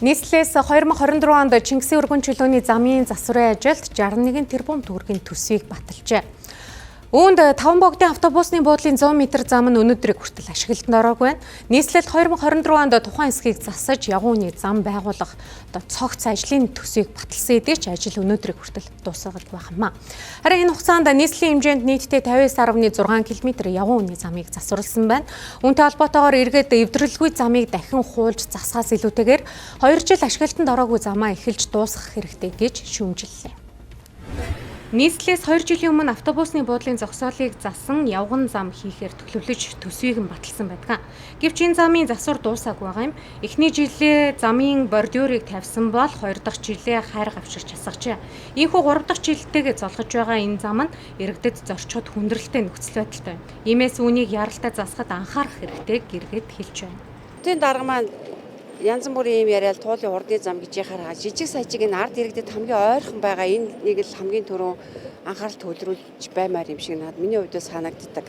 Нийслэлээс 2024 онд Чингисийн өргөн чөлөөний замын засварын ажилд 61 тэрбум төгрөгийн төсвийг баталжээ. Үүнд 5 богдын автобусны буудлын 100 м зам нь өнөөдрийг хүртэл ашиглалтанд ороогүй байна. Нийслэлд 2024 онд тухайн хэсгийг засаж явгууны зам байгуулах цогц ажлын төсвийг баталсан хэдий ч ажил өнөөдрийг хүртэл дуусаагүй байна. Харин энэ хугацаанд нийслэлийн хэмжээнд нийтдээ 59.6 км явгууны замыг засварласан байна. Үүнтэй холбоотойгоор эргээд эвдрэлгүй замыг дахин хуулж засахаас илүүтэйгээр 2 жил ашиглалтанд ороогүй замаа эхэлж дуусгах хэрэгтэй гэж шүүмжиллээ. Нийслэлээс 2 жилийн өмнө автобусны буудлын зогсоолыг засан явган зам хийхээр төлөвлөж төсвийг нь баталсан байдаг. Гэвч энэ замын засвар дуусаагүй байгаа юм. Эхний жилээ замын бордюрыг тавьсан бол 2 дахь жилээ хайр гавширч хасгажээ. Ийхүү 3 дахь жилтэйгээ золгож байгаа энэ зам нь иргэдэд зорчход хүндрэлтэй нөхцөл байдалтай байна. Иймээс үүнийг яралтай засахад анхаарах хэрэгтэй гэргээд хэлж байна. Тэн дарга маань янз бүрийн юм яриад туулын урдны зам гэж яхаар жижиг сажиг энэ ард иргэдэд хамгийн ойрхон байгаа энэ нэг л хамгийн түрүүн анхаарал төвлөрүүлж баймаар юм шиг надад миний хувьд санагддаг.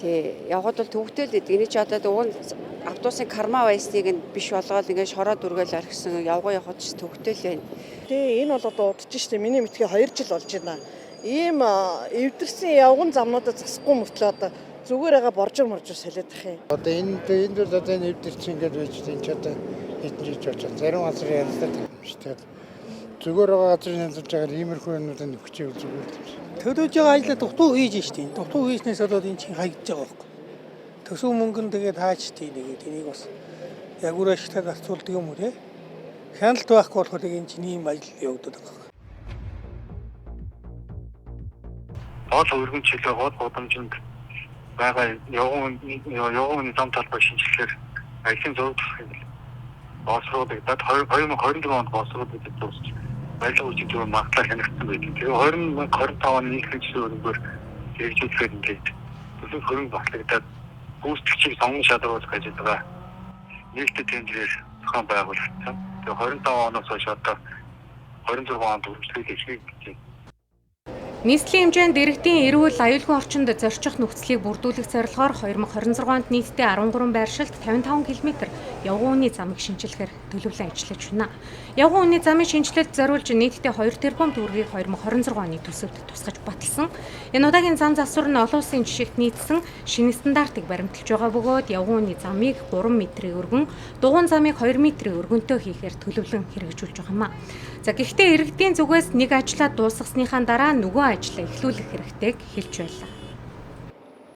Тий, явхад бол төвөгтэй л гэдэг. Энэ ч одоо автобусын карма байсныг нь биш болгоод ингээд шороо дүргээл орхисон явгаа явахд ч төвөгтэй л байна. Тий, энэ бол одоо удаж штэ миний мэдхий 2 жил болж байна. Ийм эвдэрсэн явган замнуудад засахгүй мөртлөө одоо зүгээр байгаа боржор солиод ах юм. Одоо энд бол одоо энэ эвдэрч ингээд байж энэ ч одоо хэдэн жиж болж байна. Зарим газар ялдаг юм шүү дээ. Зүгээр байгаа газар янзлж байгаа иймэрхүү юмнуудыг хүчээр зүгээр. Төлөж байгаа ажлаа дутуу хийж штий. Дутуу хийснээс болоод эн чинь хаягдж байгаа байхгүй. Төсөв мөнгөн тэгээд хааж тий нэгээд энийг бас яг үр ашигтай зарцуулдаг юм уу те. Хяналт байхгүй болохоор энэ чинь ийм ажил явагдаад байгаа. Гол өргөн чөлөө гол гудамжинд байгаа явган зам талбай шинжилгээр ажлын зөвлөлт боловсруулагдаад 2024 онд боловсруулагдаж дуусч баялаг үеийн магадлал хянагдсан байдаг. Тэгээ 2025 оны нийслэлийн өргөнөөр хэрэгжүүлэхээр ингээд төлөв хөрөнгө батлагдаад гүйцэтгэгчийг сонгон шалгуулах гэж байгаа. Нийтдээ тэмдгээр зохион байгуулагдсан. Тэгээ 25 оноос хойш одоо 26 онд үргэлжлүүлэх эхлэх гэж. Нийслэлийн хэмжээнд иргэдийн эрүүл аюулгүй орчинд зорчих нөхцөлийг бүрдүүлэх зорилгоор 2026 онд нийтдээ 13 байршилт 55 км явган үний замыг шинжилэхээр төлөвлөн ажиллаж байна. Явган үний замын шинжилэлд зориулж нийтдээ 2 тэрбум төгрөгийг 2026 оны төсөвт тусгаж баталсан. Энэ удаагийн зам засвар нь олон улсын жишээт нийцсэн шинэ стандартыг баримталж байгаа бөгөөд явган үний замыг 3 м-ийн өргөн, дугуйн замыг 2 м-ийн өргөнтэй хийхээр төлөвлөн хэрэгжүүлж байгаа юм. За гэхдээ иргэдийн зүгээс нэг ажлаа дуусгасныхаа дараа нөгөө ажлаа эхлүүлэх хэрэгтэйг хэлж байлаа.